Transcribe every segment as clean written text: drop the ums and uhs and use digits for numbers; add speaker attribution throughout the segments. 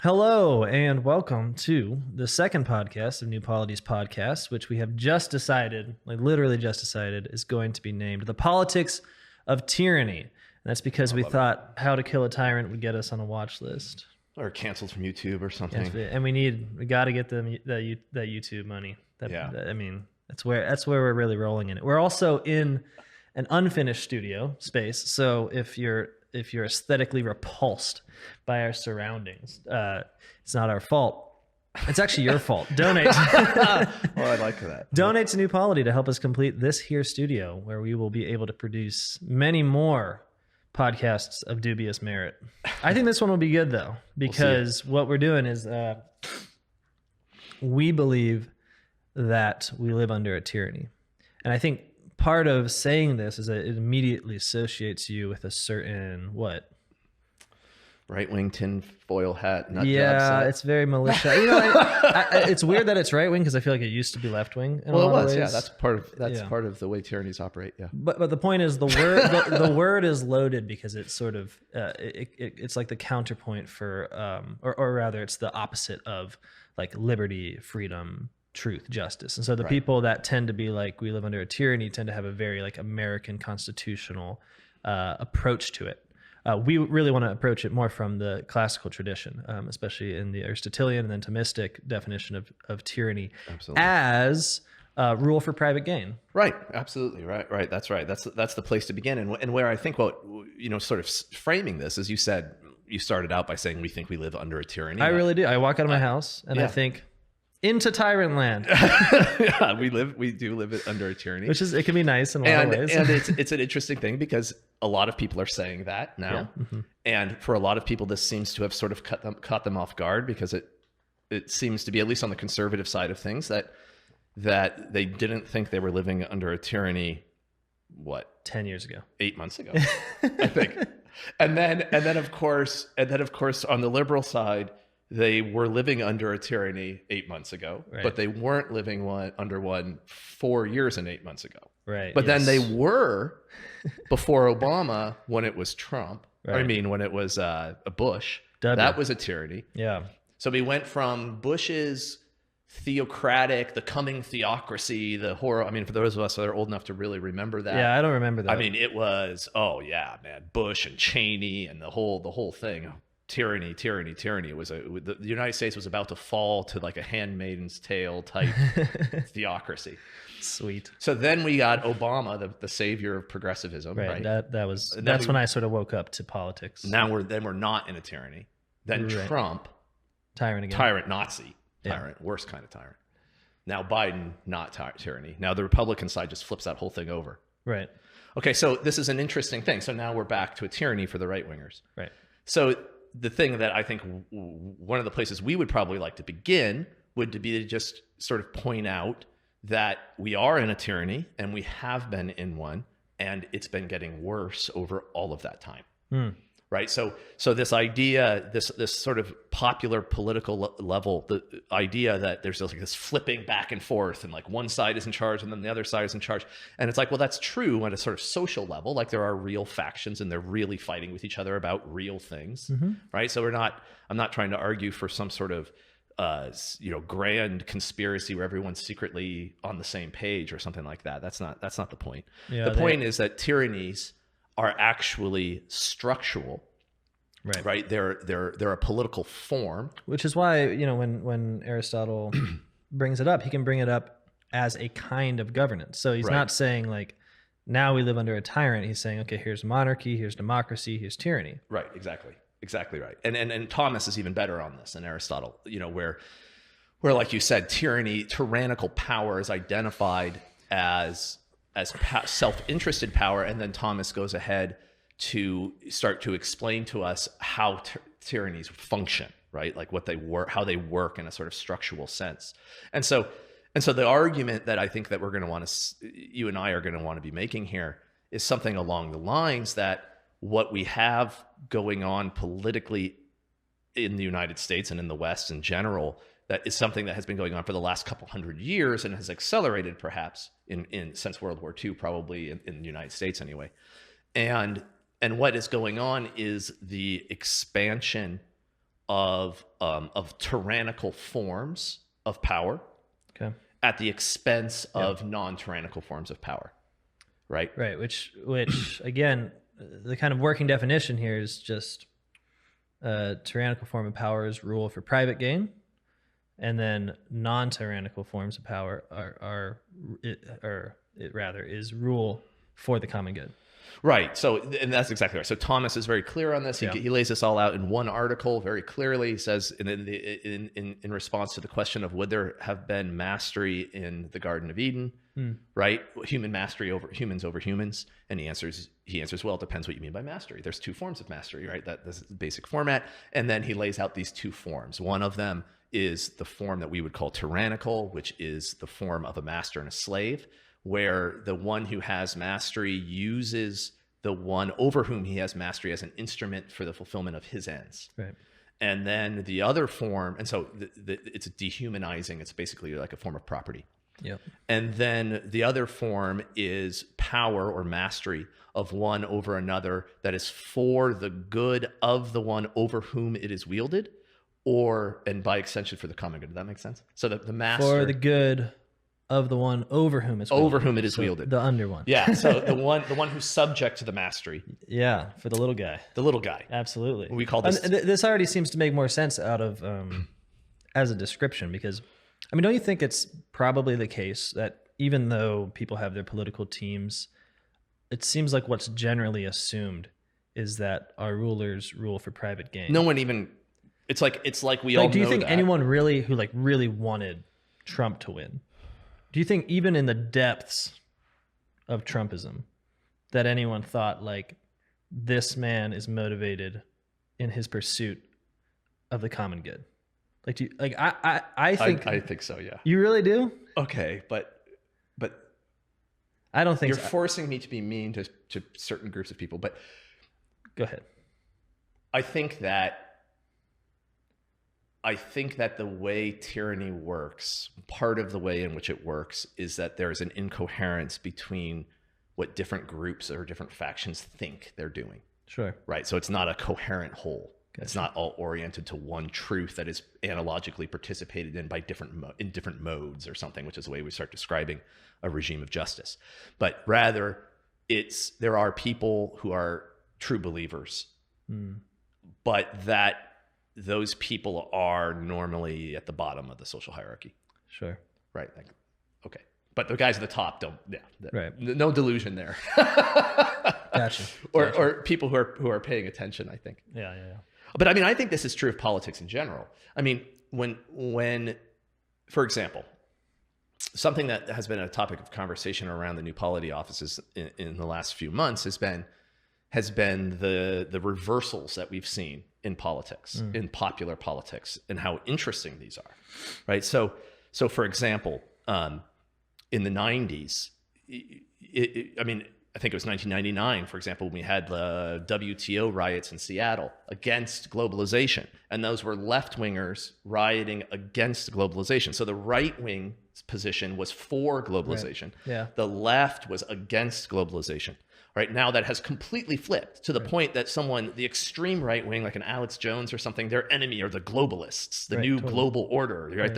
Speaker 1: Hello and welcome to the second podcast of New Polity's podcast, which we have just decided, like literally just decided, is going to be named The Politics of Tyranny. And that's because we thought How to Kill a Tyrant would get us on a watch list.
Speaker 2: Or canceled from YouTube or something.
Speaker 1: And we got to get them that YouTube money. That's where we're really rolling in it. We're also in an unfinished studio space, so if you're aesthetically repulsed by our surroundings, it's not our fault. It's actually your fault. Donate.
Speaker 2: Oh, I like that.
Speaker 1: Donate to New Polity to help us complete this here studio, where we will be able to produce many more podcasts of dubious merit. I think this one will be good, though, because what we're doing is we believe that we live under a tyranny. And I think part of saying this is that it immediately associates you with a certain
Speaker 2: right-wing tinfoil hat nut job
Speaker 1: yeah,
Speaker 2: set.
Speaker 1: it's very militia. It's weird that it's right-wing because I feel like it used to be left-wing.
Speaker 2: Well, it was, yeah. That's part of the way tyrannies operate. Yeah.
Speaker 1: But the point is, the word is loaded because it's sort of it's like the counterpoint for or rather, it's the opposite of like liberty, freedom, truth, justice. And so the people that tend to be like, we live under a tyranny, tend to have a very like American constitutional approach to it. We really want to approach it more from the classical tradition, especially in the Aristotelian and then Thomistic definition of tyranny.
Speaker 2: Absolutely.
Speaker 1: As rule for private gain.
Speaker 2: Right. Absolutely. Right. That's right. That's the place to begin. And where I think sort of framing this, as you said, you started out by saying we think we live under a tyranny.
Speaker 1: I really do. I walk out of my house and I think, into tyrant land.
Speaker 2: Yeah, we do live under a tyranny,
Speaker 1: it can be nice in a lot of ways.
Speaker 2: And it's an interesting thing because a lot of people are saying that now, and for a lot of people, this seems to have sort of caught them off guard because it seems to be, at least on the conservative side of things, that they didn't think they were living under a tyranny.
Speaker 1: 10 years ago,
Speaker 2: 8 months ago, I think, and then of course on the liberal side, they were living under a tyranny 8 months ago, but they weren't living under one 4 years and 8 months ago.
Speaker 1: Right.
Speaker 2: But then they were before Obama when it was Trump.
Speaker 1: Right.
Speaker 2: I mean, when it was Bush, that was a tyranny.
Speaker 1: Yeah.
Speaker 2: So we went from Bush's theocratic, the coming theocracy, the horror. I mean, for those of us that are old enough to really remember that.
Speaker 1: Yeah, I don't remember that.
Speaker 2: I mean, it was, oh yeah, man, Bush and Cheney and the whole thing. Tyranny. It was the United States was about to fall to like a Handmaid's Tale type theocracy.
Speaker 1: Sweet.
Speaker 2: So then we got Obama, the savior of progressivism. Right.
Speaker 1: That's when I sort of woke up to politics.
Speaker 2: Now we're not in a tyranny. Then Trump,
Speaker 1: tyrant again.
Speaker 2: Tyrant, Nazi, tyrant, worst kind of tyrant. Now Biden, not tyranny. Now the Republican side just flips that whole thing over.
Speaker 1: Right.
Speaker 2: Okay, so this is an interesting thing. So now we're back to a tyranny for the right wingers.
Speaker 1: Right.
Speaker 2: So the thing that I think one of the places we would probably like to begin would be to just sort of point out that we are in a tyranny and we have been in one, and it's been getting worse over all of that time. Right. So this idea, this sort of popular political level, the idea that there's like this flipping back and forth and like one side is in charge and then the other side is in charge. And it's like, well, that's true on a sort of social level. Like there are real factions and they're really fighting with each other about real things. Right. So I'm not trying to argue for some sort of, grand conspiracy where everyone's secretly on the same page or something like that. That's not the point. Yeah, the point is that tyrannies are actually structural, right? They're a political form,
Speaker 1: which is why when Aristotle brings it up, he can bring it up as a kind of governance. So he's not saying like now we live under a tyrant. He's saying, okay, here's monarchy, here's democracy, here's tyranny.
Speaker 2: Right, exactly right. And Thomas is even better on this than Aristotle. Where like you said, tyrannical power is identified as self-interested power, and then Thomas goes ahead to start to explain to us how tyrannies function, right? Like what they work, how they work in a sort of structural sense. And so the argument that I think that we're going to want to, you and I are going to want to be making here, is something along the lines that what we have going on politically in the United States and in the West in general, that is something that has been going on for the last couple hundred years and has accelerated perhaps since World War II, probably in the United States anyway. And what is going on is the expansion of tyrannical forms of power
Speaker 1: Okay.
Speaker 2: at the expense of non-tyrannical forms of power, right?
Speaker 1: Right. Which again, the kind of working definition here is just tyrannical form of power is rule for private gain, and then non-tyrannical forms of power is rule for the common good.
Speaker 2: Right. So, and that's exactly right. So Thomas is very clear on this. He lays this all out in one article very clearly. He says in response to the question of would there have been mastery in the Garden of Eden, right? Human mastery over humans, and he answers, well, it depends what you mean by mastery. There's two forms of mastery, right? That's the basic format. And then he lays out these two forms. One of them is the form that we would call tyrannical, which is the form of a master and a slave, where the one who has mastery uses the one over whom he has mastery as an instrument for the fulfillment of his ends.
Speaker 1: Right.
Speaker 2: And then the other form, and so it's dehumanizing. It's basically like a form of property.
Speaker 1: Yep.
Speaker 2: And then the other form is power or mastery of one over another that is for the good of the one over whom it is wielded, and by extension for the common good. Does that make sense? So the master...
Speaker 1: For the good of the one over whom it's wielded.
Speaker 2: Over whom it is wielded.
Speaker 1: The under one.
Speaker 2: Yeah, so the one who's subject to the mastery.
Speaker 1: Yeah, for the little guy.
Speaker 2: The little guy.
Speaker 1: Absolutely.
Speaker 2: We call this...
Speaker 1: This already seems to make more sense out of as a description, because, I mean, don't you think it's probably the case that even though people have their political teams, it seems like what's generally assumed is that our rulers rule for private gain.
Speaker 2: No one even... It's like we all know that.
Speaker 1: Do you think anyone really wanted Trump to win? Do you think even in the depths of Trumpism that anyone thought like this man is motivated in his pursuit of the common good? Like, do you, like I think
Speaker 2: I think so. Yeah.
Speaker 1: You really do?
Speaker 2: Okay, but
Speaker 1: I don't think
Speaker 2: you're forcing me to be mean to certain groups of people. But
Speaker 1: go ahead.
Speaker 2: I think that the way tyranny works, part of the way in which it works is that there's an incoherence between what different groups or different factions think they're doing.
Speaker 1: Sure.
Speaker 2: Right. So it's not a coherent whole.
Speaker 1: Gotcha.
Speaker 2: It's not all oriented to one truth that is analogically participated in by different modes or something, which is the way we start describing a regime of justice. But rather, there are people who are true believers, but that those people are normally at the bottom of the social hierarchy.
Speaker 1: Sure.
Speaker 2: Right. Like, okay. But the guys at the top don't. Yeah.
Speaker 1: Right.
Speaker 2: No delusion there.
Speaker 1: Gotcha.
Speaker 2: Or people who are paying attention, I think.
Speaker 1: Yeah.
Speaker 2: But I mean, I think this is true of politics in general. I mean, when, for example, something that has been a topic of conversation around the new Polity offices in the last few months has been the reversals that we've seen in politics, in popular politics, and how interesting these are, right? So for example, in the 90s, I think it was 1999, for example, when we had the WTO riots in Seattle against globalization, and those were left-wingers rioting against globalization. So the right-wing position was for globalization.
Speaker 1: Right. Yeah.
Speaker 2: The left was against globalization. Right now, that has completely flipped to the point that the extreme right wing, like an Alex Jones or something, their enemy are the globalists, the new global order, right?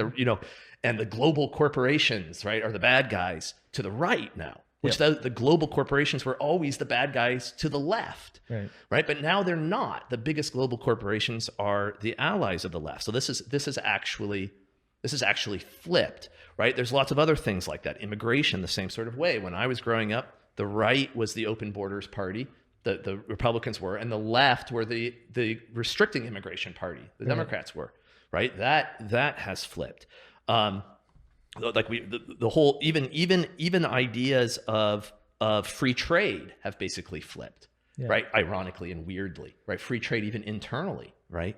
Speaker 2: And the global corporations, right, are the bad guys to the right now. Which the global corporations were always the bad guys to the left, right? But now they're not. The biggest global corporations are the allies of the left. So this is actually flipped, right? There's lots of other things like that. Immigration, the same sort of way. When I was growing up, the right was the open borders party, the Republicans were, and the left were the restricting immigration party, the Democrats were, right? That has flipped. Like the whole even ideas of free trade have basically flipped, right? Ironically and weirdly, right? Free trade even internally, right?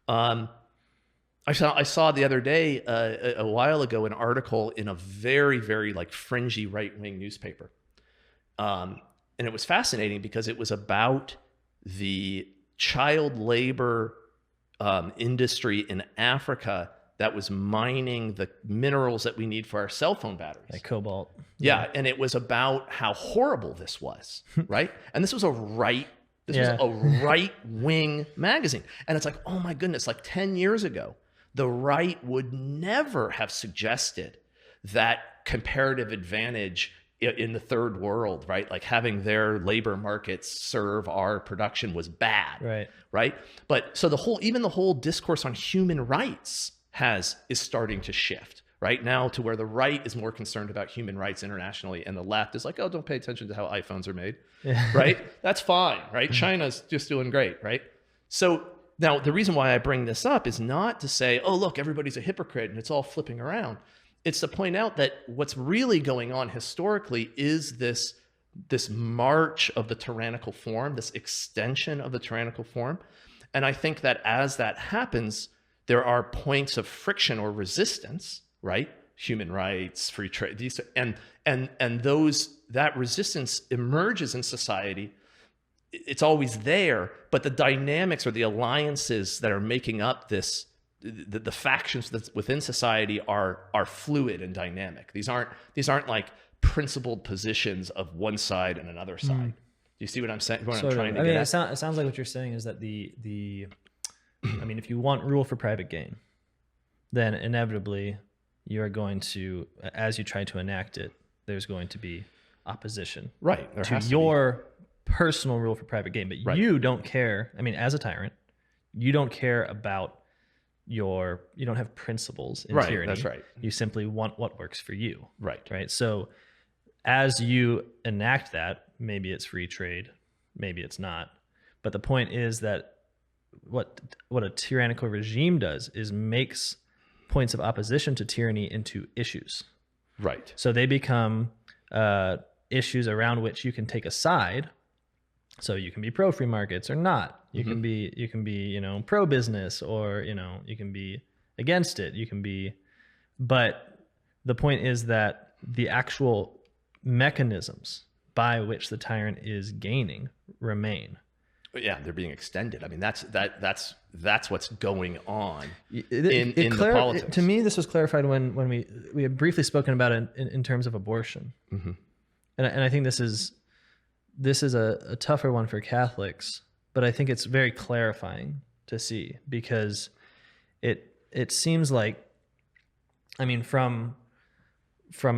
Speaker 2: I saw the other day a while ago an article in a very, very like fringy right-wing newspaper. And it was fascinating because it was about the child labor industry in Africa that was mining the minerals that we need for our cell phone batteries.
Speaker 1: Like cobalt.
Speaker 2: Yeah, and it was about how horrible this was, right? And this was This was a right-wing magazine. And it's like, oh my goodness, like 10 years ago, the right would never have suggested that comparative advantage in the third world, right? Like having their labor markets serve our production was bad, right? But so even the whole discourse on human rights is starting to shift right now to where the right is more concerned about human rights internationally, and the left is like, oh, don't pay attention to how iPhones are made, right? That's fine, right? China's just doing great, right? So now the reason why I bring this up is not to say, oh, look, everybody's a hypocrite and it's all flipping around. It's to point out that what's really going on historically is this march of the tyrannical form, this extension of the tyrannical form. And I think that as that happens, there are points of friction or resistance, right? Human rights, free trade, that resistance emerges in society. It's always there, but the dynamics or the alliances that are making up this, the factions that's within society are fluid and dynamic. These aren't like principled positions of one side and another side. Do you see what I'm saying?
Speaker 1: It sounds like what you're saying is that if you want rule for private gain, then inevitably you are going to, as you try to enact it, there's going to be opposition,
Speaker 2: right,
Speaker 1: to your personal rule for private gain. But you don't care. As a tyrant, you don't care about you don't have principles in tyranny.
Speaker 2: That's right.
Speaker 1: You simply want what works for you.
Speaker 2: Right.
Speaker 1: So as you enact that, maybe it's free trade, maybe it's not. But the point is that what a tyrannical regime does is makes points of opposition to tyranny into issues.
Speaker 2: Right.
Speaker 1: So they become issues around which you can take a side. So you can be pro free markets or not. You can be pro business, or you can be against it. But the point is that the actual mechanisms by which the tyrant is gaining remain.
Speaker 2: Yeah, they're being extended. That's what's going on in the politics.
Speaker 1: To me, this was clarified when we had briefly spoken about it in terms of abortion, and I think this is a tougher one for Catholics, but I think it's very clarifying to see, because it seems like, from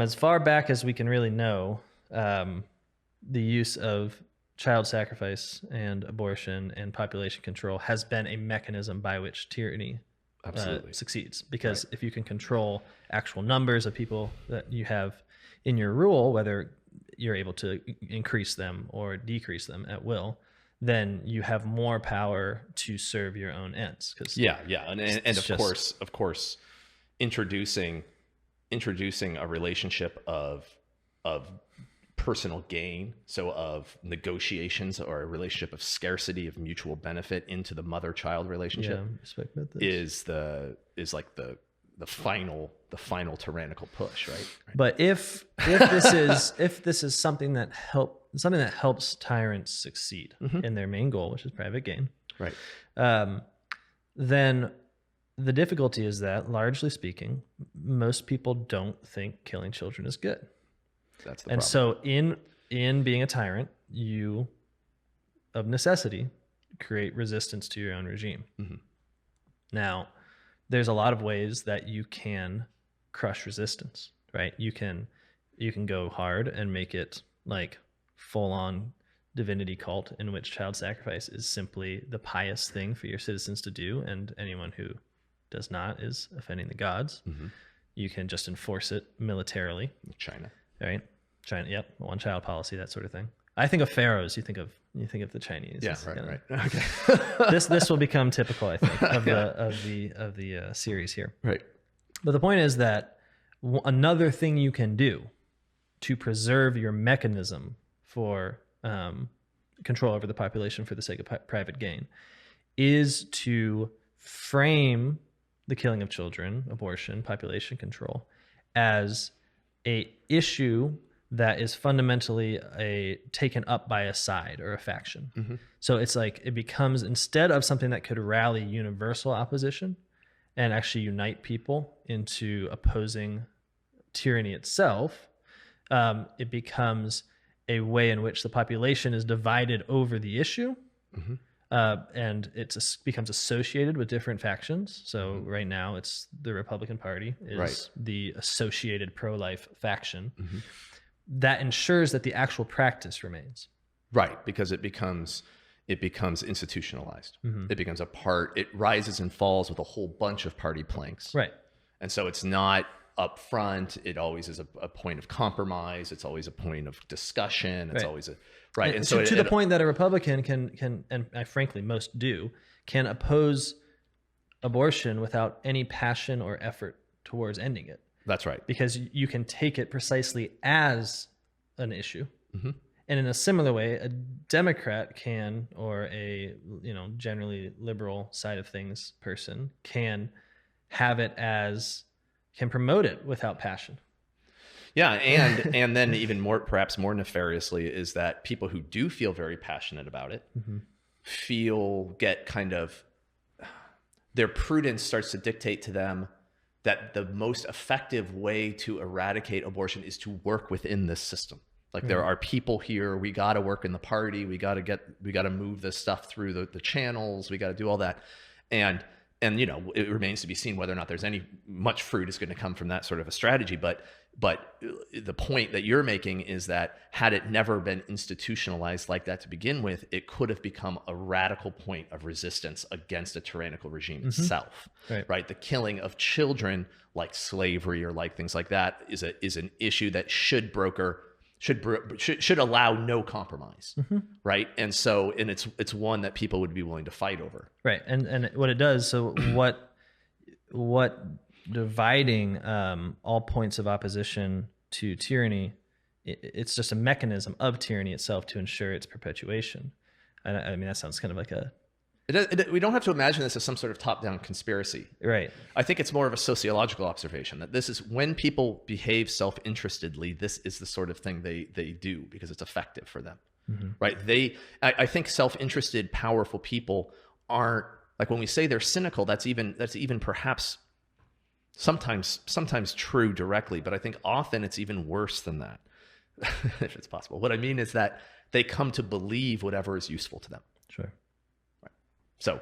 Speaker 1: as far back as we can really know, the use of child sacrifice and abortion and population control has been a mechanism by which tyranny succeeds. Because if you can control actual numbers of people that you have in your rule, whether you're able to increase them or decrease them at will, then you have more power to serve your own ends.
Speaker 2: And of course, introducing a relationship of personal gain, so of negotiations, or a relationship of scarcity, of mutual benefit into the mother-child relationship, is like the final tyrannical push, right?
Speaker 1: But if this is something that helps tyrants succeed in their main goal, which is private gain,
Speaker 2: right?
Speaker 1: Then the difficulty is that, largely speaking, most people don't think killing children is good.
Speaker 2: That's the problem.
Speaker 1: And so in being a tyrant, you, of necessity, create resistance to your own regime. Now, there's a lot of ways that you can crush resistance, right? You can go hard and make it like full-on divinity cult, in which child sacrifice is simply the pious thing for your citizens to do, and anyone who does not is offending the gods. You can just enforce it militarily.
Speaker 2: China.
Speaker 1: Right? China, yep, one child policy, that sort of thing. I think of pharaohs. You think of the Chinese.
Speaker 2: Yeah, right. Okay.
Speaker 1: This will become typical, I think, of the series here.
Speaker 2: Right.
Speaker 1: But the point is that another thing you can do to preserve your mechanism for control over the population for the sake of private gain is to frame the killing of children, abortion, population control, as a issue that is fundamentally taken up by a side or a faction. So it's like it becomes, instead of something that could rally universal opposition and actually unite people into opposing tyranny itself, it becomes a way in which the population is divided over the issue, And becomes associated with different factions. So right now it's the Republican Party is the associated pro-life faction. That ensures that the actual practice remains.
Speaker 2: Right, because it becomes institutionalized. It becomes a part. It rises and falls with a whole bunch of party planks.
Speaker 1: Right.
Speaker 2: And so it's not up front. It always is a point of compromise. It's always a point of discussion. It's always a right.
Speaker 1: And so to the point that a Republican can, and frankly most do, can oppose abortion without any passion or effort towards ending it.
Speaker 2: That's right.
Speaker 1: Because you can take it precisely as an issue. And in a similar way, a Democrat can, or a generally liberal side of things person can have it as, can promote it without passion.
Speaker 2: Yeah, and then even more, perhaps more nefariously, is that people who do feel very passionate about it get kind of, their prudence starts to dictate to them that the most effective way to eradicate abortion is to work within this system. Like there are people here, we got to work in the party, we got to move this stuff through the channels, we got to do all that. And it remains to be seen whether or not there's much fruit is going to come from that sort of a strategy. But the point that you're making is that had it never been institutionalized like that to begin with, it could have become a radical point of resistance against a tyrannical regime itself. Right? The killing of children, like slavery or like things like that, is an issue that should allow no compromise, right? And so, and it's one that people would be willing to fight over,
Speaker 1: right? And what it does, so what dividing all points of opposition to tyranny, it's just a mechanism of tyranny itself to ensure its perpetuation. And I mean, that sounds kind of like a.
Speaker 2: We don't have to imagine this as some sort of top-down conspiracy.
Speaker 1: Right.
Speaker 2: I think it's more of a sociological observation that this is when people behave self-interestedly, this is the sort of thing they do because it's effective for them. Right. I think self-interested, powerful people aren't, like when we say they're cynical, that's even perhaps sometimes true directly, but I think often it's even worse than that, if it's possible. What I mean is that they come to believe whatever is useful to them.
Speaker 1: Sure.
Speaker 2: So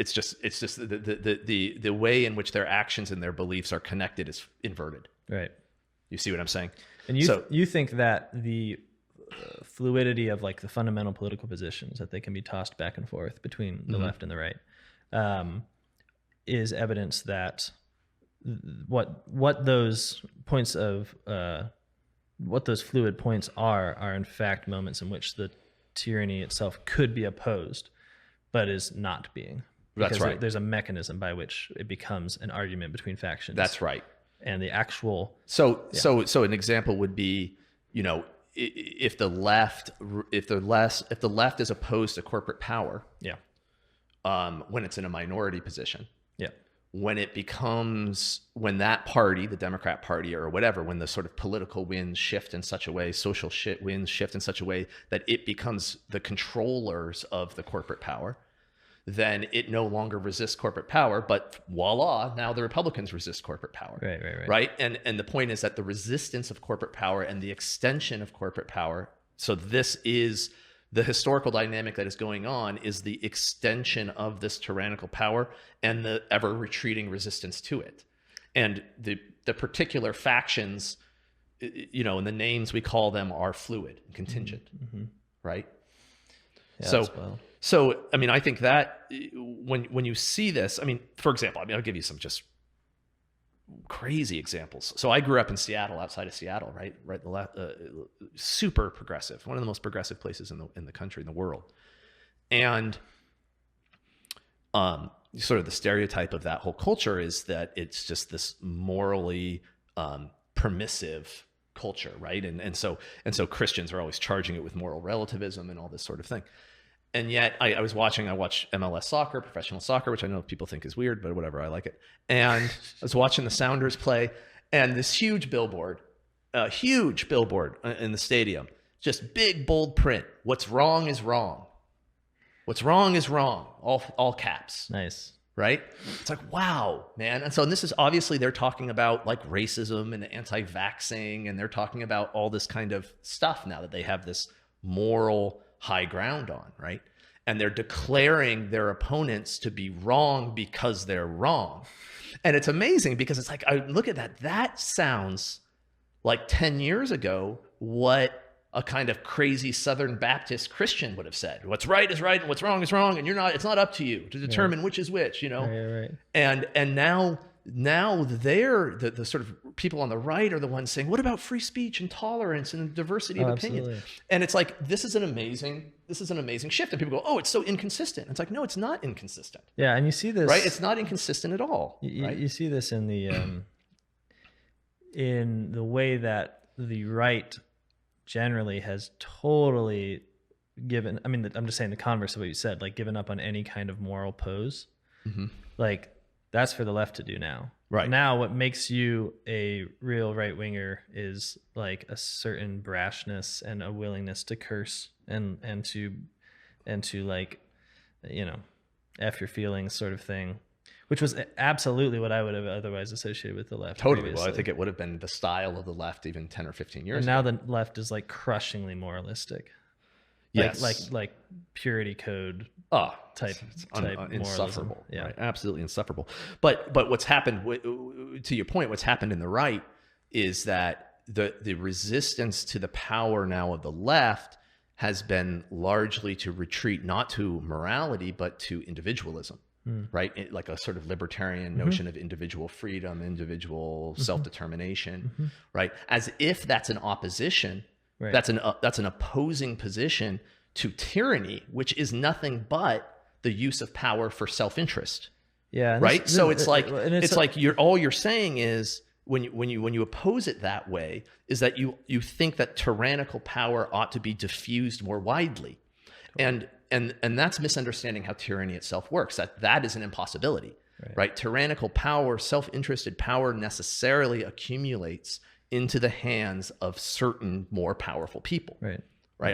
Speaker 2: it's just the way in which their actions and their beliefs are connected is inverted.
Speaker 1: Right.
Speaker 2: You see what I'm saying?
Speaker 1: And you think that the fluidity of like the fundamental political positions, that they can be tossed back and forth between the left and the right, is evidence that what those points of what those fluid points are in fact moments in which the tyranny itself could be opposed, but is not being.
Speaker 2: That's right.
Speaker 1: There's a mechanism by which it becomes an argument between factions.
Speaker 2: That's right.
Speaker 1: And the actual.
Speaker 2: So an example would be, if the left is opposed to corporate power, when it's in a minority position, when that party, the Democrat Party or whatever, when the sort of political winds shift in such a way, social winds shift in such a way that it becomes the controllers of the corporate power, then it no longer resists corporate power, but voila, now the Republicans resist corporate power. Right? And the point is that the resistance of corporate power and the extension of corporate power, so this is the historical dynamic that is going on, is the extension of this tyrannical power and the ever retreating resistance to it. And the particular factions, and the names we call them are fluid and contingent, right? Yeah, so I mean, I think that when you see this, I mean, for example, I'll give you some just crazy examples. So I grew up in Seattle, outside of Seattle, right, super progressive, one of the most progressive places in the country, in the world, and sort of the stereotype of that whole culture is that it's just this morally permissive culture, right, and so Christians are always charging it with moral relativism and all this sort of thing. And yet I watch MLS soccer, professional soccer, which I know people think is weird, but whatever, I like it. And I was watching the Sounders play, and this huge billboard in the stadium, just big, bold print. What's wrong is wrong. What's wrong is wrong. All caps.
Speaker 1: Nice.
Speaker 2: Right? It's like, wow, man. And this is obviously they're talking about like racism and anti-vaxxing, and they're talking about all this kind of stuff now that they have this moral high ground on, right? and they're declaring their opponents to be wrong because they're wrong. And it's amazing because it's like, I look at that, that sounds like 10 years ago what a kind of crazy Southern Baptist Christian would have said. What's right is right and what's wrong is wrong, and it's not up to you to determine which is which,
Speaker 1: Right.
Speaker 2: And now they're the sort of people on the right are the ones saying, what about free speech and tolerance and diversity of opinions?
Speaker 1: Absolutely.
Speaker 2: And it's like, this is an amazing shift. And people go, oh, it's so inconsistent. It's like, no, it's not inconsistent.
Speaker 1: Yeah, and you see this,
Speaker 2: right? It's not inconsistent at all. Right?
Speaker 1: You see this in the way that the right generally has totally given, I mean, I'm just saying the converse of what you said, like given up on any kind of moral pose.
Speaker 2: Mm-hmm.
Speaker 1: Like that's for the left to do now.
Speaker 2: Right.
Speaker 1: Now what makes you a real right winger is like a certain brashness and a willingness to curse and to like, F your feelings sort of thing, which was absolutely what I would have otherwise associated with the left.
Speaker 2: Totally.
Speaker 1: Previously.
Speaker 2: Well, I think it would have been the style of the left even 10 or 15 years
Speaker 1: and now
Speaker 2: ago.
Speaker 1: the left is like crushingly moralistic.
Speaker 2: Yes.
Speaker 1: Like purity code type
Speaker 2: insufferable.
Speaker 1: moralism. Yeah.
Speaker 2: Right? Absolutely insufferable. But what's happened, to your point, what's happened in the right is that the resistance to the power now of the left has been largely to retreat not to morality, but to individualism. Right? Like a sort of libertarian notion of individual freedom, individual self-determination, right? As if that's an opposition,
Speaker 1: Right.
Speaker 2: that's an opposing position to tyranny, which is nothing but the use of power for self-interest.
Speaker 1: Yeah.
Speaker 2: Right? So it's like all you're saying is when you oppose it that way is that you think that tyrannical power ought to be diffused more widely. And that's misunderstanding how tyranny itself works. That is an impossibility, right? Tyrannical power, self-interested power necessarily accumulates into the hands of certain more powerful people, right?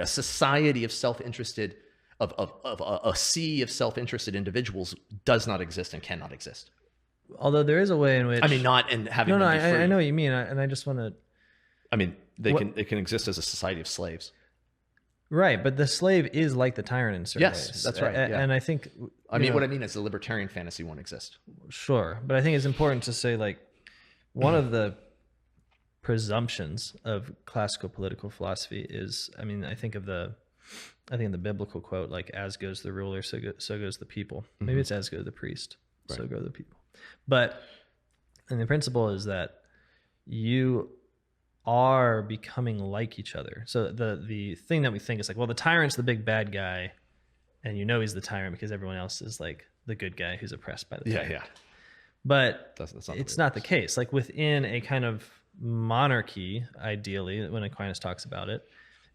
Speaker 2: A society of self-interested, of a sea of self-interested individuals does not exist and cannot exist.
Speaker 1: Although there is a way in which,
Speaker 2: I mean, not in having.
Speaker 1: No,
Speaker 2: them be free.
Speaker 1: I know what you mean, and I just want to.
Speaker 2: I mean, they can exist as a society of slaves.
Speaker 1: Right, but the slave is like the tyrant in certain ways.
Speaker 2: Yes, that's right. Yeah.
Speaker 1: And I think...
Speaker 2: what I mean is the libertarian fantasy won't exist.
Speaker 1: Sure, but I think it's important to say, like, one of the presumptions of classical political philosophy is, I mean, I think of the biblical quote, like, as goes the ruler, so goes the people. Maybe it's as goes the priest, so go the people. But, and the principle is that you are becoming like each other. So the thing that we think is like, well, the tyrant's the big bad guy, and he's the tyrant because everyone else is like the good guy who's oppressed by the tyrant. Yeah. But it's not the case. Like within a kind of monarchy, ideally, when Aquinas talks about it,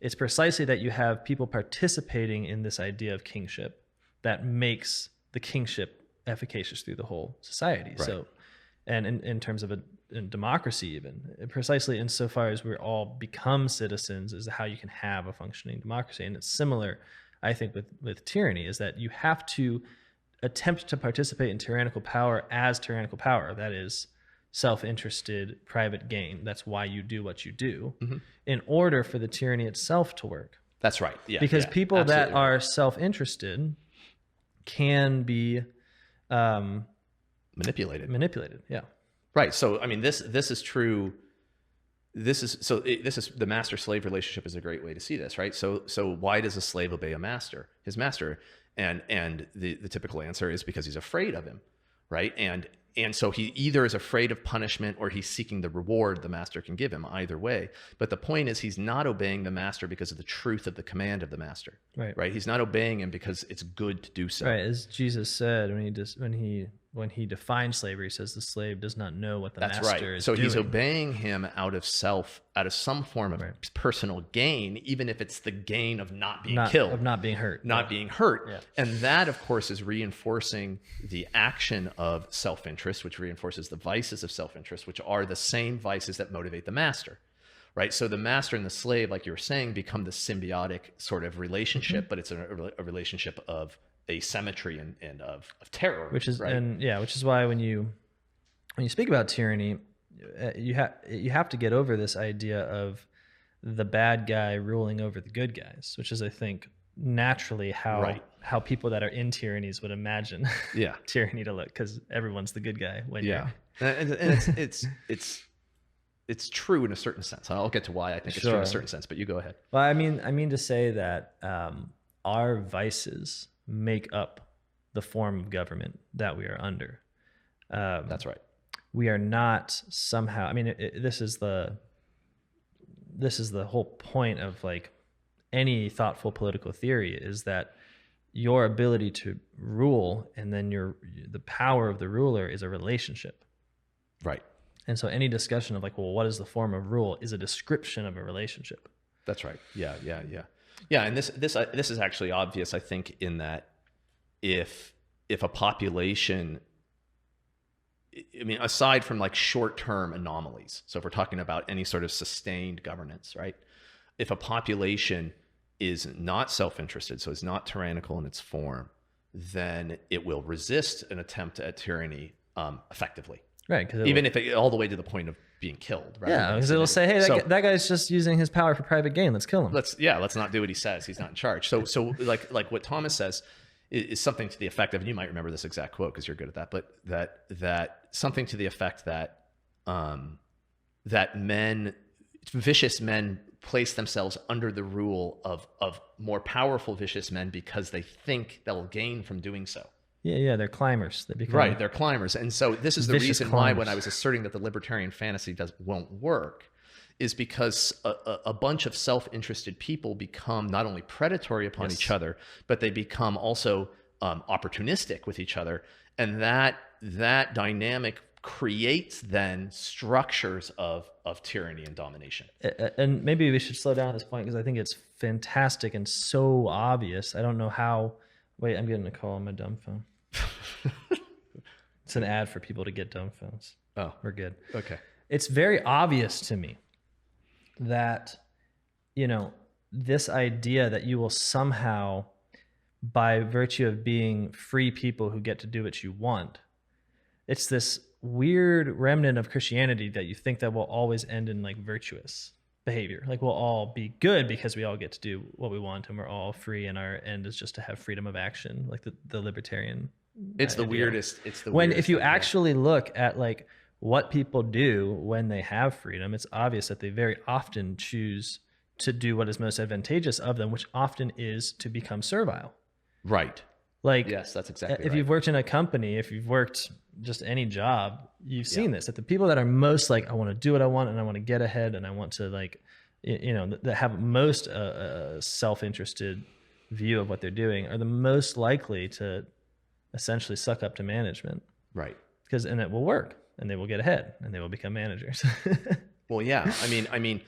Speaker 1: it's precisely that you have people participating in this idea of kingship that makes the kingship efficacious through the whole society. Right. So, and in terms of a democracy, even precisely insofar as we're all become citizens, is how you can have a functioning democracy. And it's similar, I think, with tyranny, is that you have to attempt to participate in tyrannical power as tyrannical power. That is self-interested, private gain. That's why you do what you do, in order for the tyranny itself to work.
Speaker 2: That's right. Yeah.
Speaker 1: Because people that are self-interested can be manipulated. Yeah.
Speaker 2: Right. So, I mean, this is true. This is the master-slave relationship is a great way to see this, right? So why does a slave obey his master? And the typical answer is because he's afraid of him, right? And so he either is afraid of punishment or he's seeking the reward the master can give him, either way. But the point is he's not obeying the master because of the truth of the command of the master, right? He's not obeying him because it's good to do so.
Speaker 1: Right, as Jesus said when he defined slavery, he says the slave does not know what the master is doing.
Speaker 2: So he's obeying him out of some form of personal gain, even if it's the gain of not being killed.
Speaker 1: Of not being hurt.
Speaker 2: Being hurt. Yeah. And that, of course, is reinforcing the action of self-interest, which reinforces the vices of self-interest, which are the same vices that motivate the master. Right? So the master and the slave, like you were saying, become the symbiotic sort of relationship, but it's a relationship of asymmetry and of terror,
Speaker 1: which is
Speaker 2: right?
Speaker 1: Which is why when you speak about tyranny, you have to get over this idea of the bad guy ruling over the good guys, which is, I think, naturally how how people that are in tyrannies would imagine
Speaker 2: Yeah.
Speaker 1: tyranny to look, because everyone's the good guy when
Speaker 2: Yeah. And it's true in a certain sense. I'll get to why I think it's true in a certain sense, but you go ahead.
Speaker 1: Well, I mean to say that our vices make up the form of government that we are under.
Speaker 2: That's right.
Speaker 1: We are not somehow. I mean, this is the whole point of like any thoughtful political theory, is that your ability to rule and then the power of the ruler is a relationship.
Speaker 2: Right.
Speaker 1: And so any discussion of like, well, what is the form of rule is a description of a relationship.
Speaker 2: That's right. Yeah. And this is actually obvious, I think, in that if a population, I mean, aside from like short-term anomalies, so if we're talking about any sort of sustained governance, right? If a population is not self-interested, so it's not tyrannical in its form, then it will resist an attempt at tyranny effectively.
Speaker 1: Right.
Speaker 2: Even if it all the way to the point of being killed.
Speaker 1: Yeah, because it'll say, hey, that guy's just using his power for private gain. Let's kill him.
Speaker 2: Let's not do what he says. He's not in charge. So like what Thomas says is something to the effect of, and you might remember this exact quote because you're good at that, but that something to the effect that vicious men place themselves under the rule of more powerful vicious men because they think they'll gain from doing so.
Speaker 1: Yeah, they're climbers.
Speaker 2: They're climbers. And so this is the reason why when I was asserting that the libertarian fantasy won't work is because a bunch of self-interested people become not only predatory upon each other, but they become also opportunistic with each other. And that dynamic creates then structures of tyranny and domination.
Speaker 1: And maybe we should slow down at this point because I think it's fantastic and so obvious. I don't know how. Wait, I'm getting a call on my dumb phone. It's an ad for people to get dumb phones.
Speaker 2: Oh,
Speaker 1: we're good.
Speaker 2: Okay.
Speaker 1: It's very obvious to me that, this idea that you will somehow, by virtue of being free people who get to do what you want, it's this weird remnant of Christianity that you think that will always end in like virtuous behavior. Like we'll all be good because we all get to do what we want and we're all free and our end is just to have freedom of action, like the libertarian.
Speaker 2: It's the weirdest.
Speaker 1: If you actually look at like what people do when they have freedom, it's obvious that they very often choose to do what is most advantageous of them, which often is to become servile.
Speaker 2: Right.
Speaker 1: Like,
Speaker 2: yes, that's exactly
Speaker 1: if
Speaker 2: right.
Speaker 1: you've worked in a company, if you've worked just any job, you've seen this, that the people that are most like, I want to do what I want and I want to get ahead and I want to like, that have most self-interested view of what they're doing are the most likely to essentially suck up to management.
Speaker 2: Right.
Speaker 1: And it will work and they will get ahead and they will become managers.
Speaker 2: Well, yeah. I mean,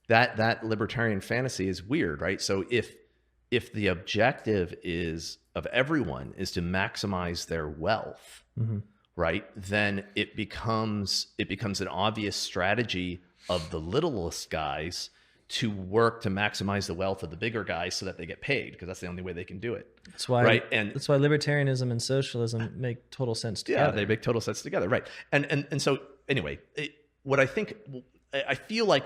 Speaker 2: that libertarian fantasy is weird, right? So if the objective of everyone is to maximize their wealth, right? Then it becomes an obvious strategy of the littlest guys to work to maximize the wealth of the bigger guys so that they get paid, because that's the only way they can do it.
Speaker 1: That's why,
Speaker 2: right?
Speaker 1: And that's why libertarianism and socialism make total sense together.
Speaker 2: Yeah, they make total sense together, right? And so anyway, I feel like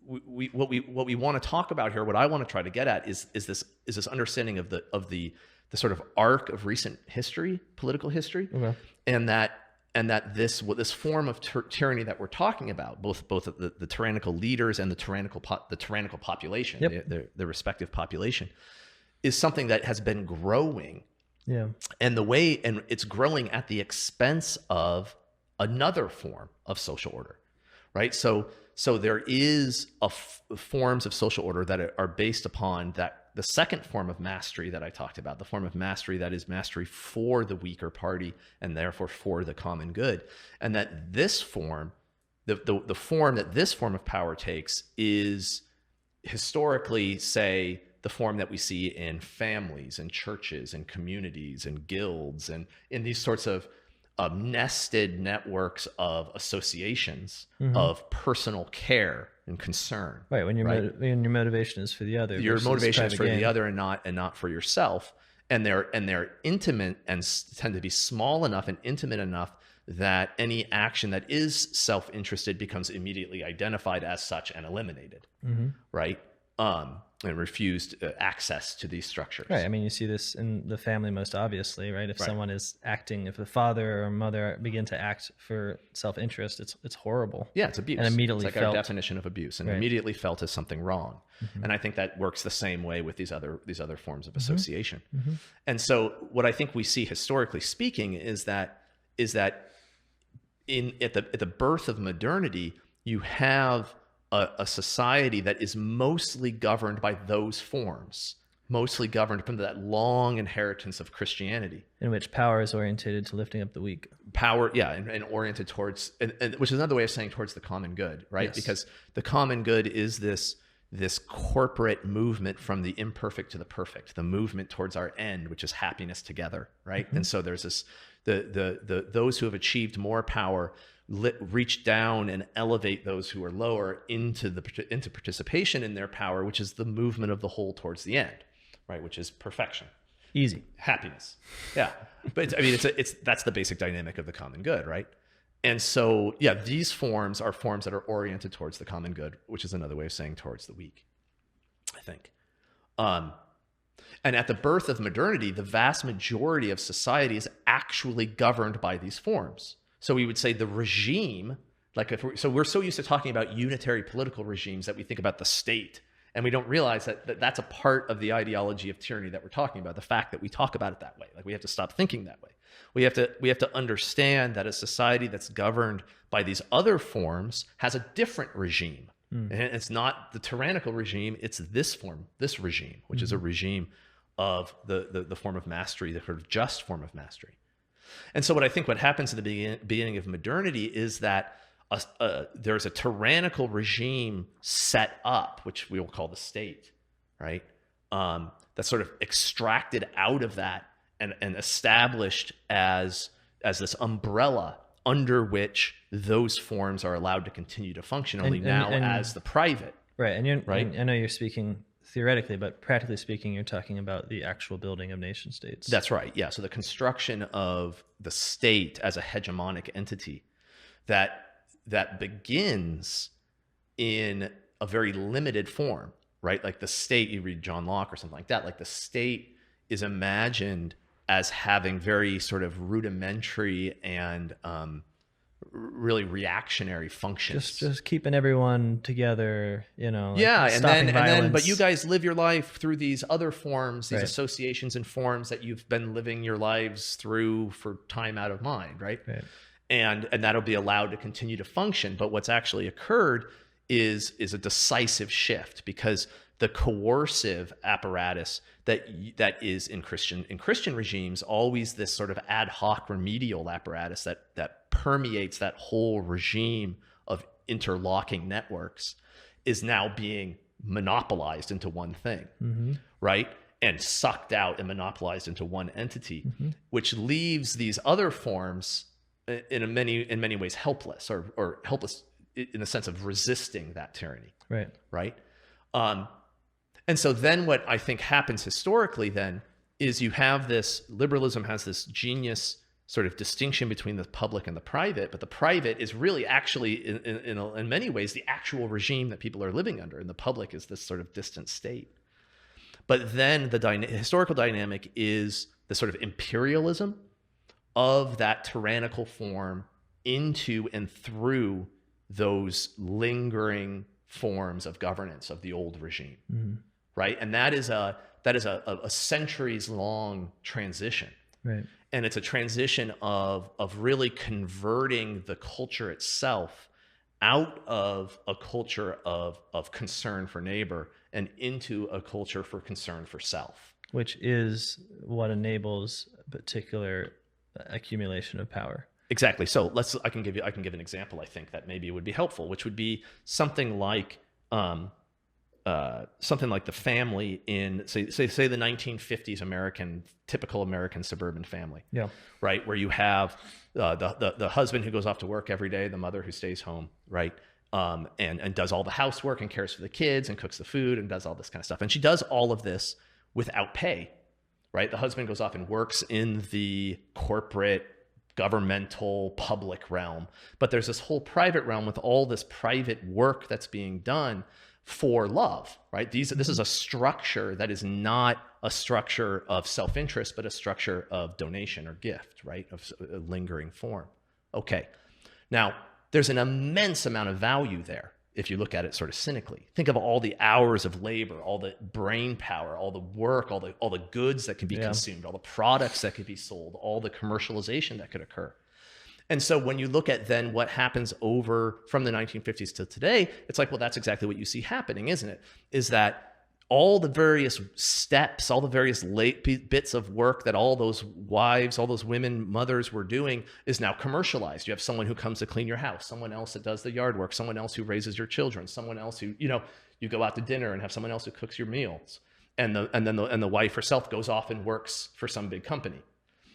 Speaker 2: what we want to talk about here, what I want to try to get at is this understanding of the sort of arc of recent history, political history, and that this form of tyranny that we're talking about, both the tyrannical leaders and the tyrannical population, the respective population, is something that has been growing.
Speaker 1: Yeah, and
Speaker 2: it's growing at the expense of another form of social order, right? So there is forms of social order that are based upon that. The second form of mastery that I talked about, the form of mastery that is mastery for the weaker party and therefore for the common good. And that this form, the form that this form of power takes is historically, say, the form that we see in families and churches and communities and guilds and in these sorts of nested networks of associations of personal care and concern.
Speaker 1: Right. When your motivation is for the other.
Speaker 2: Your motivation is for the other and not for yourself. And they're intimate and tend to be small enough and intimate enough that any action that is self-interested becomes immediately identified as such and eliminated. Right. refused access to these structures.
Speaker 1: Right. I mean, you see this in the family most obviously, right? If someone is acting, if the father or mother begin to act for self-interest, it's horrible.
Speaker 2: Yeah, it's abuse.
Speaker 1: And immediately
Speaker 2: it's like our definition of abuse, and immediately felt as something wrong. And I think that works the same way with these other forms of association. And so what I think we see historically speaking is that at the birth of modernity, you have a society that is mostly governed by those forms, mostly governed from that long inheritance of Christianity,
Speaker 1: in which power is oriented to lifting up the weak.
Speaker 2: Power, yeah, and oriented towards, and which is another way of saying towards the common good, right?
Speaker 1: Yes.
Speaker 2: Because the common good is this corporate movement from the imperfect to the perfect, the movement towards our end, which is happiness together, right? And so there's this those who have achieved more power reach down and elevate those who are lower into participation in their power, which is the movement of the whole towards the end, right? Which is perfection,
Speaker 1: easy
Speaker 2: happiness. Yeah, but I mean, that's the basic dynamic of the common good, right? And so, yeah, these forms are forms that are oriented towards the common good, which is another way of saying towards the weak, I think. And at the birth of modernity, the vast majority of society is actually governed by these forms. So we would say the regime, we're so used to talking about unitary political regimes that we think about the state, and we don't realize that that's a part of the ideology of tyranny that we're talking about. The fact that we talk about it that way, like we have to stop thinking that way. We have to understand that a society that's governed by these other forms has a different regime, and it's not the tyrannical regime. It's this regime, which is a regime of the form of mastery, the sort of just form of mastery. And so what happens at the beginning of modernity is that there's a tyrannical regime set up, which we will call the state, right? That's sort of extracted out of that and established as this umbrella under which those forms are allowed to continue to function, only now as the private.
Speaker 1: Right. And I know you're speaking theoretically, but practically speaking, you're talking about the actual building of nation states.
Speaker 2: That's right. Yeah. So the construction of the state as a hegemonic entity that begins in a very limited form, right? Like the state, you read John Locke or something like that, like the state is imagined as having very sort of rudimentary and really reactionary functions.
Speaker 1: Just keeping everyone together, like
Speaker 2: yeah, and then, but you
Speaker 1: guys
Speaker 2: guys live your life through these other forms, these associations and forms that you've been living your lives through for time out of mind, right? And that'll be allowed to continue to function. But what's actually occurred is a decisive shift, because the coercive apparatus that is in Christian regimes, always this sort of ad hoc remedial apparatus that permeates that whole regime of interlocking networks, is now being monopolized into one thing, right? And sucked out and monopolized into one entity, which leaves these other forms in many ways helpless, or helpless in the sense of resisting that tyranny. Right. And so then what I think happens historically then is you have this, liberalism has this genius sort of distinction between the public and the private, but the private is really actually in many ways the actual regime that people are living under, and the public is this sort of distant state. But then the historical dynamic is the sort of imperialism of that tyrannical form into and through those lingering forms of governance of the old regime, right? And that is a centuries long transition,
Speaker 1: right?
Speaker 2: And it's a transition of really converting the culture itself out of a culture of concern for neighbor and into a culture for concern for self,
Speaker 1: which is what enables a particular accumulation of power.
Speaker 2: Exactly. So I can give an example, I think, that maybe would be helpful, which would be something like the family in say the 1950s typical American suburban family.
Speaker 1: Yeah.
Speaker 2: Right. Where you have the husband who goes off to work every day, the mother who stays home, right? And does all the housework and cares for the kids and cooks the food and does all this kind of stuff. And she does all of this without pay, right? The husband goes off and works in the corporate governmental public realm, but there's this whole private realm with all this private work that's being done for love, right? This is a structure that is not a structure of self-interest, but a structure of donation or gift, right? Of a lingering form. Okay. Now, there's an immense amount of value there if you look at it sort of cynically. Think of all the hours of labor, all the brain power, all the work, all the goods that can be consumed, all the products that could be sold, all the commercialization that could occur. And so when you look at then what happens over from the 1950s to today, it's like, well, that's exactly what you see happening, isn't it? Is that all the various steps, all the various bits of work that all those wives, all those women, mothers were doing is now commercialized. You have someone who comes to clean your house, someone else that does the yard work, someone else who raises your children, someone else who, you know, you go out to dinner and have someone else who cooks your meals. And the wife herself goes off and works for some big company.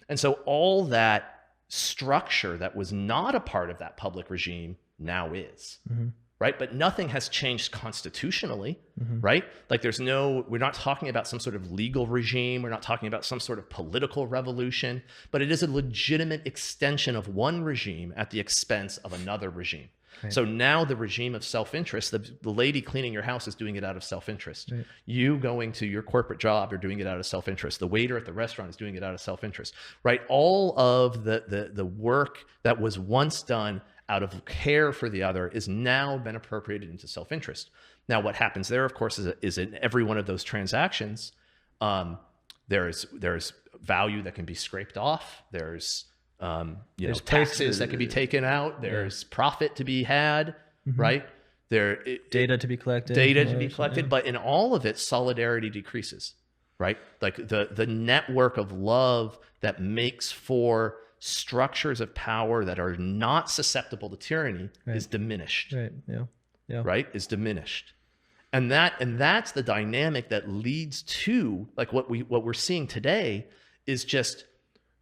Speaker 2: And so all that structure that was not a part of that public regime now is. Mm-hmm. Right? But nothing has changed constitutionally, right? Like we're not talking about some sort of legal regime. We're not talking about some sort of political revolution, but it is a legitimate extension of one regime at the expense of another regime. Right. So now the regime of self-interest, the lady cleaning your house is doing it out of self-interest. Right. You going to your corporate job, you're doing it out of self-interest. The waiter at the restaurant is doing it out of self-interest, right? All of the work that was once done out of care for the other is now been appropriated into self-interest. Now, what happens there, of course, is in every one of those transactions, there's value that can be scraped off. There's taxes that can be taken out. There's profit to be had, right?
Speaker 1: Data to be collected.
Speaker 2: Yeah. But in all of it, solidarity decreases, right? Like the network of love that makes for structures of power that are not susceptible to tyranny is diminished.
Speaker 1: Right. Yeah.
Speaker 2: Right? Is diminished. And that's the dynamic that leads to like what we're seeing today is just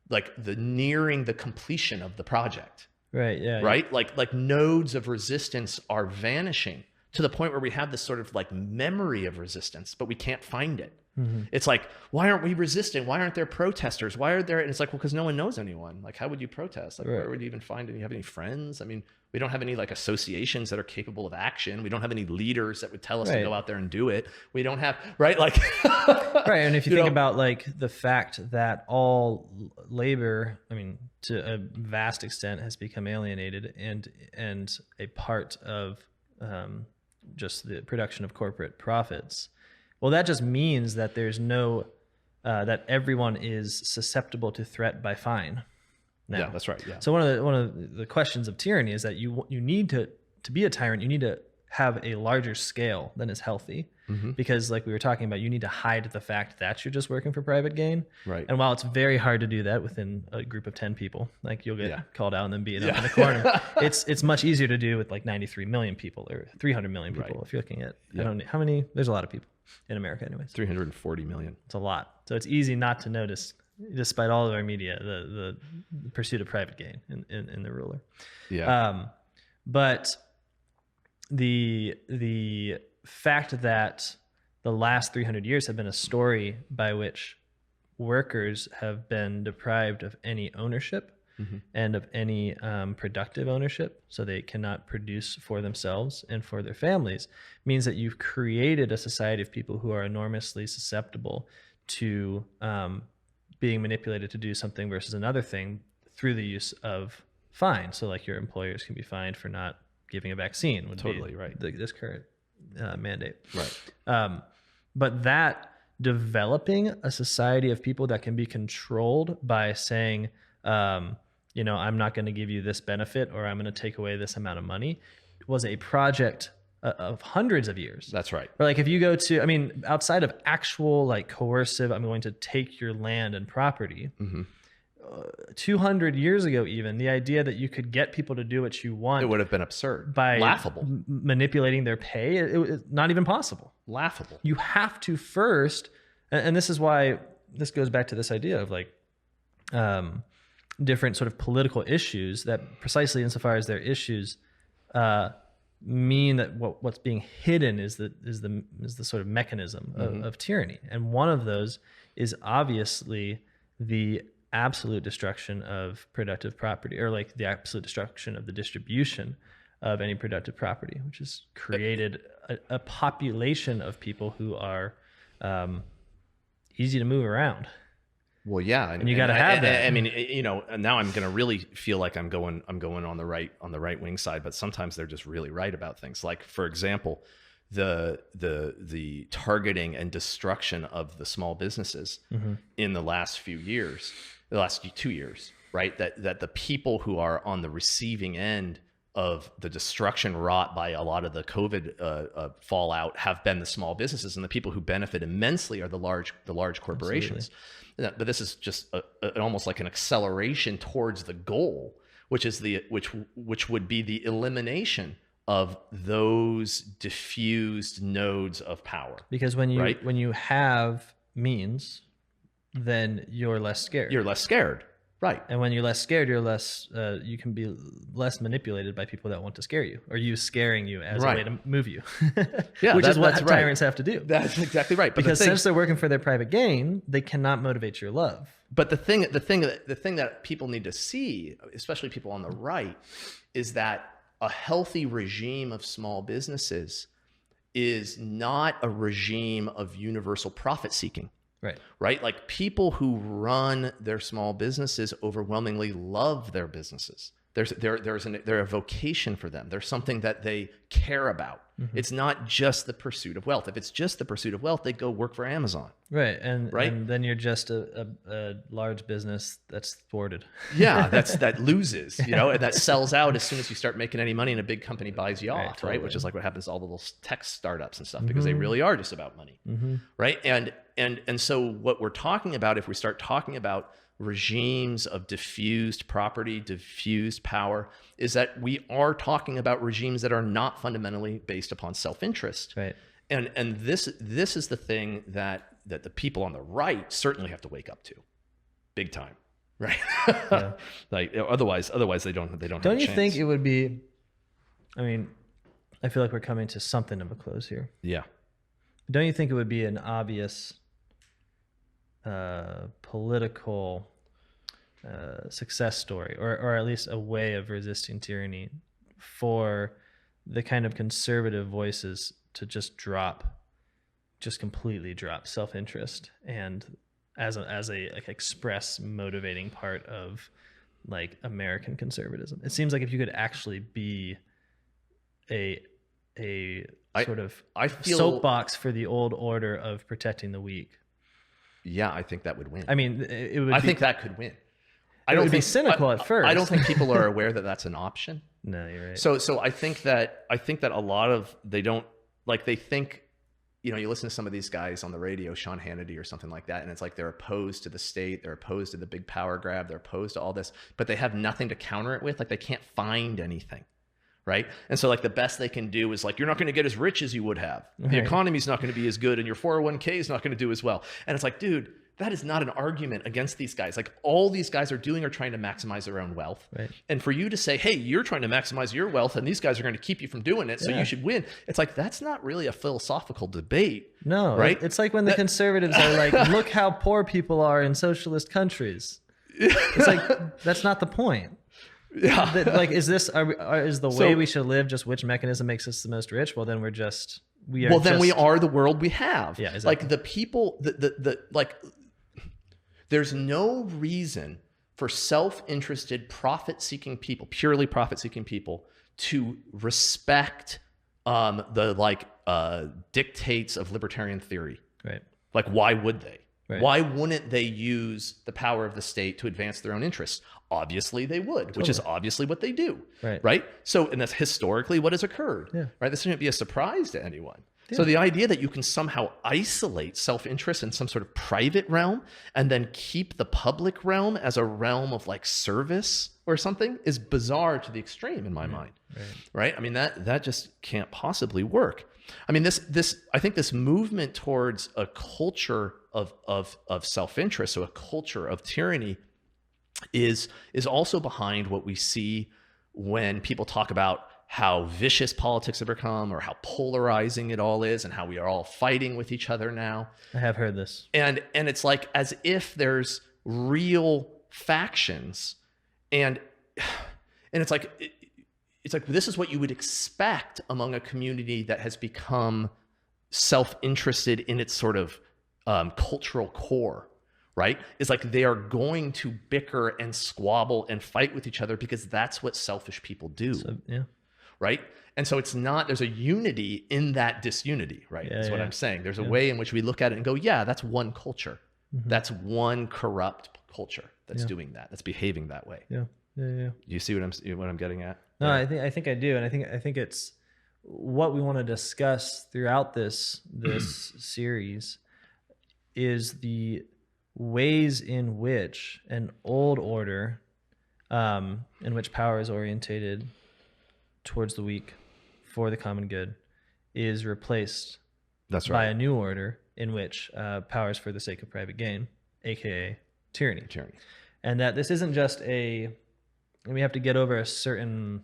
Speaker 2: like the nearing the completion of the project.
Speaker 1: Right. Yeah.
Speaker 2: Right? Yeah. Like nodes of resistance are vanishing to the point where we have this sort of like memory of resistance, but we can't find it. Mm-hmm. It's like, why aren't we resisting? Why aren't there protesters? Why are there? And it's like, well, because no one knows anyone. Like, how would you protest? Like, where would you even find any? You have any friends? I mean, we don't have any like associations that are capable of action. We don't have any leaders that would tell us to go out there and do it. We don't have, right? Like,
Speaker 1: right. And if you think about like the fact that all labor, I mean, to a vast extent has become alienated and a part of just the production of corporate profits. Well, that just means that there's no, that everyone is susceptible to threat by fine. Now.
Speaker 2: Yeah, that's right. Yeah.
Speaker 1: So one of the questions of tyranny is that you need to be a tyrant, you need to have a larger scale than is healthy, because like we were talking about, you need to hide the fact that you're just working for private gain.
Speaker 2: Right.
Speaker 1: And while it's very hard to do that within a group of 10 people, like you'll get called out and then beaten up in a corner. It's much easier to do with like 93 million people or 300 million people. If you're looking at, I don't know how many, there's a lot of people in America anyways.
Speaker 2: 340 million.
Speaker 1: It's a lot. So it's easy not to notice, despite all of our media, the pursuit of private gain in the ruler.
Speaker 2: Yeah.
Speaker 1: But the fact that the last 300 years have been a story by which workers have been deprived of any ownership and of any productive ownership, so they cannot produce for themselves and for their families, means that you've created a society of people who are enormously susceptible to being manipulated to do something versus another thing through the use of fines. So like your employers can be fined for not giving a vaccine would
Speaker 2: totally right.
Speaker 1: This current mandate.
Speaker 2: Right.
Speaker 1: But that developing a society of people that can be controlled by saying, I'm not going to give you this benefit or I'm going to take away this amount of money was a project of hundreds of years.
Speaker 2: That's right.
Speaker 1: Or like if you go to, I mean, outside of actual like coercive, I'm going to take your land and property. 200 years ago, even the idea that you could get people to do what you want,
Speaker 2: it would have been absurd,
Speaker 1: by
Speaker 2: laughable,
Speaker 1: manipulating their pay. It was not even possible.
Speaker 2: Laughable.
Speaker 1: You have to first, and this is why this goes back to this idea of like different sort of political issues that precisely insofar as their issues mean that what's being hidden is the sort of mechanism of tyranny. And one of those is obviously the absolute destruction of productive property, or like the absolute destruction of the distribution of any productive property, which has created a population of people who are easy to move around.
Speaker 2: Well, yeah,
Speaker 1: and you got to have that.
Speaker 2: I mean, you know, now I'm going to really feel like I'm going on the right wing side, but sometimes they're just really right about things. Like, for example, the targeting and destruction of the small businesses in the last few years, the last 2 years, right? That the people who are on the receiving end of the destruction wrought by a lot of the COVID fallout have been the small businesses, and the people who benefit immensely are the large corporations. Absolutely. But this is just almost like an acceleration towards the goal, which is which would be the elimination of those diffused nodes of power.
Speaker 1: Because when you have means, then you're less scared.
Speaker 2: You're less scared. Right.
Speaker 1: And when you're less scared, you're less, you can be less manipulated by people that want to scare you, or use scaring you as a way to move you.
Speaker 2: Yeah,
Speaker 1: which is what tyrants have to do.
Speaker 2: That's exactly right.
Speaker 1: But because since they're working for their private gain, they cannot motivate your love.
Speaker 2: But the thing that people need to see, especially people on the right, is that a healthy regime of small businesses is not a regime of universal profit seeking. Right. Like, people who run their small businesses overwhelmingly love their businesses. There's a vocation for them. There's something that they care about. It's not just the pursuit of wealth. If it's just the pursuit of wealth, they go work for Amazon.
Speaker 1: Right. And then you're just a large business that's thwarted.
Speaker 2: Yeah, that loses, you know, and that sells out as soon as you start making any money and a big company buys you off, totally. Right? Which is like what happens to all the little tech startups and stuff, because they really are just about money. Right. And so what we're talking about, if we start talking about regimes of diffused property, diffused power, is that we are talking about regimes that are not fundamentally based upon self-interest.
Speaker 1: Right.
Speaker 2: And this is the thing that the people on the right certainly have to wake up to, big time. Right. Yeah. Like, otherwise they don't have a chance.
Speaker 1: Don't you think it would be, I mean, I feel like we're coming to something of a close here.
Speaker 2: Yeah.
Speaker 1: Don't you think it would be an obvious political success story, or at least a way of resisting tyranny, for the kind of conservative voices to just completely drop self-interest, and as a like express motivating part of like American conservatism? It seems like if you could actually be a sort of soapbox for the old order of protecting the weak.
Speaker 2: Yeah, I think that would win.
Speaker 1: I mean, I think that could win.
Speaker 2: I don't think
Speaker 1: cynical at first.
Speaker 2: I don't think people are aware that that's an option.
Speaker 1: No, you're right.
Speaker 2: So I think that a lot of, they don't, like, they think, you know, you listen to some of these guys on the radio, Sean Hannity or something like that, and it's like they're opposed to the state, they're opposed to the big power grab, they're opposed to all this, but they have nothing to counter it with. Like, they can't find anything. Right. And so, like, the best they can do is like, you're not going to get as rich as you would have. The economy's not going to be as good, and your 401k is not going to do as well. And it's like, dude, that is not an argument against these guys. Like, all these guys are doing are trying to maximize their own wealth. Right. And for you to say, hey, you're trying to maximize your wealth, and these guys are going to keep you from doing it, so you should win. It's like, that's not really a philosophical debate. No. Right.
Speaker 1: It's like when the conservatives are like, look how poor people are in socialist countries. It's like, that's not the point. Yeah. Like, is the way we should live just which mechanism makes us the most rich? Well, then we are
Speaker 2: the world we have.
Speaker 1: Yeah, exactly.
Speaker 2: Like, the people, like, there's no reason for self-interested, profit-seeking people, purely profit-seeking people, to respect the dictates of libertarian theory. Right. Like, why would they? Right. Why wouldn't they use the power of the state to advance their own interests? Obviously they would, which is obviously what they do. Right. So, and that's historically what has occurred. Yeah. Right. This shouldn't be a surprise to anyone. Yeah. So the idea that you can somehow isolate self-interest in some sort of private realm and then keep the public realm as a realm of like service or something is bizarre to the extreme in my mind. Right. I mean, that just can't possibly work. I mean, I think this movement towards a culture of self-interest, so a culture of tyranny, is also behind what we see when people talk about how vicious politics have become, or how polarizing it all is, and how we are all fighting with each other now.
Speaker 1: I have heard this.
Speaker 2: And it's like as if there's real factions, and it's like this is what you would expect among a community that has become self-interested in its sort of cultural core, right? It's like they are going to bicker and squabble and fight with each other because that's what selfish people do.
Speaker 1: So, yeah.
Speaker 2: Right? And so it's not, there's a unity in that disunity, right? That's what I'm saying. There's a way in which we look at it and go, yeah, that's one culture. That's one corrupt culture that's doing that. That's behaving that way.
Speaker 1: Yeah.
Speaker 2: Do you see what I'm getting at?
Speaker 1: No, I think I do. And I think it's what we want to discuss throughout this series is the ways in which an old order, in which power is orientated towards the weak for the common good, is replaced by a new order in which power is for the sake of private gain, aka tyranny. And that this isn't just we have to get over a certain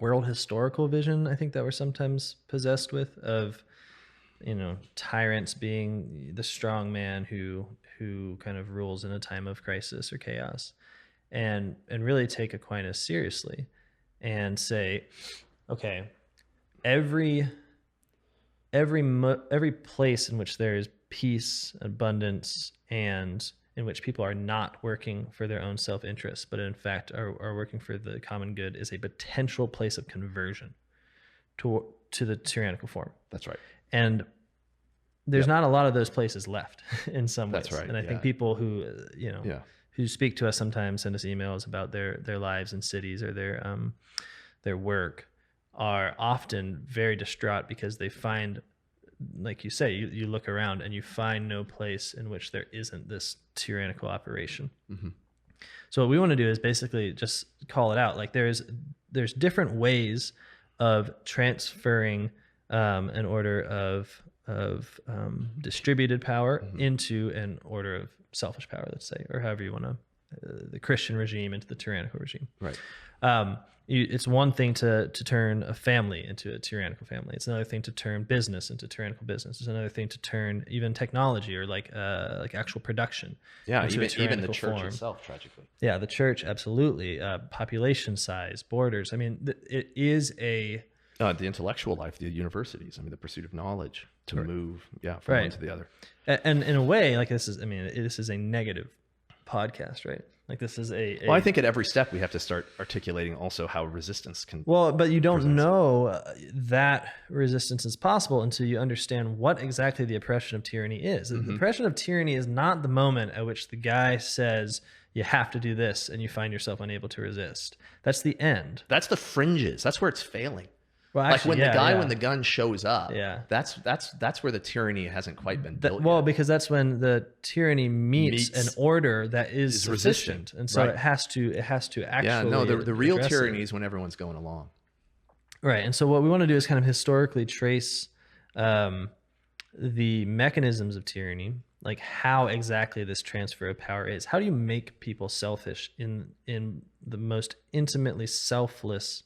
Speaker 1: world historical vision, I think, that we're sometimes possessed with, of, tyrants being the strong man who kind of rules in a time of crisis or chaos, and really take Aquinas seriously and say, okay, every place in which there is peace, abundance, and in which people are not working for their own self-interest, but in fact are working for the common good, is a potential place of conversion to the tyrannical form.
Speaker 2: That's right.
Speaker 1: And there's not a lot of those places left in some ways.
Speaker 2: That's right.
Speaker 1: And I think people who, who speak to us sometimes, send us emails about their lives in cities or their work, are often very distraught because they find, like you say, you look around and you find no place in which there isn't this tyrannical operation. Mm-hmm. So what we want to do is basically just call it out. Like there's different ways of transferring an order of distributed power into an order of selfish power, let's say, or however you want to, the Christian regime into the tyrannical regime.
Speaker 2: Right.
Speaker 1: It's one thing to turn a family into a tyrannical family. It's another thing to turn business into tyrannical business. It's another thing to turn even technology or like actual production.
Speaker 2: Yeah, even the church itself, tragically.
Speaker 1: Yeah, the church, absolutely. Population size, borders. I mean, it is the
Speaker 2: intellectual life, the universities. I mean, the pursuit of knowledge to move, from one to the other.
Speaker 1: And in a way, like this is a negative podcast, right? Like this is
Speaker 2: well, I think at every step we have to start articulating also how resistance can.
Speaker 1: Well, but you don't know that resistance is possible until you understand what exactly the oppression of tyranny is. Mm-hmm. The oppression of tyranny is not the moment at which the guy says you have to do this and you find yourself unable to resist. That's the end.
Speaker 2: That's the fringes. That's where it's failing.
Speaker 1: Well, actually,
Speaker 2: like when the gun shows up, that's where the tyranny hasn't quite been built yet.
Speaker 1: Because that's when the tyranny meets an order that is sufficient, and so it has to actually.
Speaker 2: The real tyranny is when everyone's going along.
Speaker 1: Right, and so what we want to do is kind of historically trace the mechanisms of tyranny, like how exactly this transfer of power is. How do you make people selfish in the most intimately selfless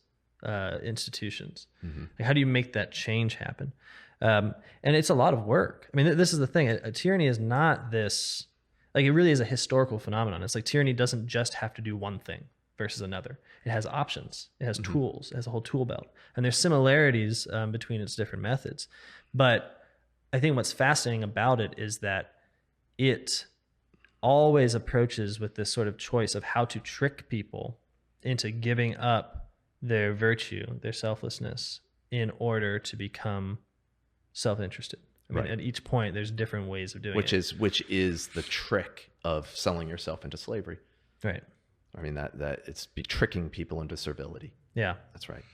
Speaker 1: institutions?
Speaker 2: Mm-hmm.
Speaker 1: Like, how do you make that change happen? And it's a lot of work. I mean, this is the thing. A tyranny is not this, like, it really is a historical phenomenon. It's like tyranny doesn't just have to do one thing versus another. It has options. It has tools. It has a whole tool belt. And there's similarities between its different methods. But I think what's fascinating about it is that it always approaches with this sort of choice of how to trick people into giving up their virtue, their selflessness, in order to become self-interested. I mean, at each point, there's different ways of doing it.
Speaker 2: Which is the trick of selling yourself into slavery.
Speaker 1: Right.
Speaker 2: I mean, that it's tricking people into servility.
Speaker 1: Yeah.
Speaker 2: That's right.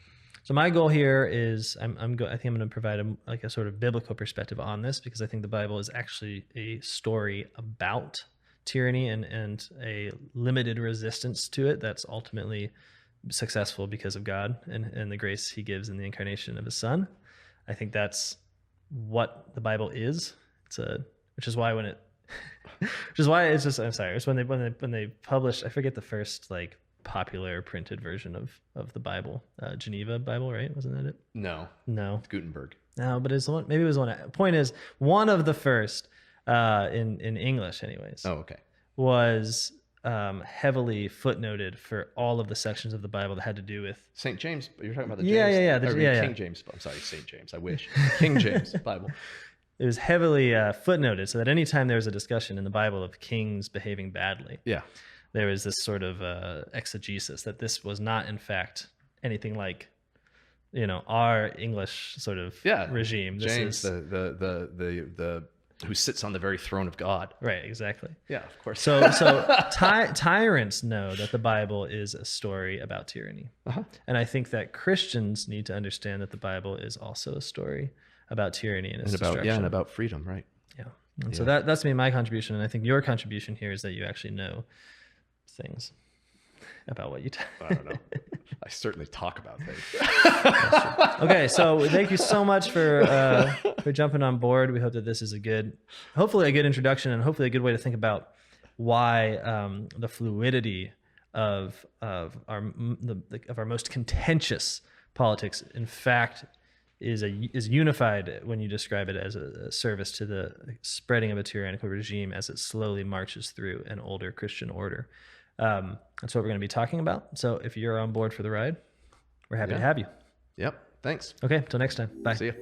Speaker 1: So my goal here is I think I'm going to provide a sort of biblical perspective on this, because I think the Bible is actually a story about tyranny and a limited resistance to it that's ultimately successful because of God and the grace he gives in the incarnation of his son. I think that's what the Bible is. Which is why it's when they published, I forget the first like popular printed version of the Bible, Geneva Bible, right? Wasn't that it?
Speaker 2: No.
Speaker 1: It's
Speaker 2: Gutenberg.
Speaker 1: No, but maybe it was one. Point is, one of the first in English anyways.
Speaker 2: Oh, okay.
Speaker 1: Was heavily footnoted for all of the sections of the Bible that had to do with
Speaker 2: St. James, you're talking about the
Speaker 1: Yeah,
Speaker 2: James,
Speaker 1: yeah, yeah, yeah.
Speaker 2: King James. I'm sorry, St. James. I wish King James Bible.
Speaker 1: it was heavily footnoted, so that anytime there was a discussion in the Bible of kings behaving badly,
Speaker 2: Yeah,
Speaker 1: there was this sort of exegesis that this was not, in fact, anything like, our English sort of regime. This
Speaker 2: James,
Speaker 1: is
Speaker 2: the who sits on the very throne of God.
Speaker 1: right, exactly.
Speaker 2: Yeah, of course.
Speaker 1: So tyrants know that the Bible is a story about tyranny, and I think that Christians need to understand that the Bible is also a story about tyranny and its destruction.
Speaker 2: And about freedom, right?
Speaker 1: Yeah. And so that's been my contribution, and I think your contribution here is that you actually know things about what you
Speaker 2: I don't know. I certainly talk about things.
Speaker 1: Okay, so thank you so much for jumping on board. We hope that this is hopefully a good introduction, and hopefully a good way to think about why the fluidity of our most contentious politics, in fact, is unified when you describe it as a service to the spreading of a tyrannical regime as it slowly marches through an older Christian order. That's what we're going to be talking about. So if you're on board for the ride, we're happy to have you.
Speaker 2: Yep. Thanks.
Speaker 1: Okay, till next time. Bye.
Speaker 2: See ya.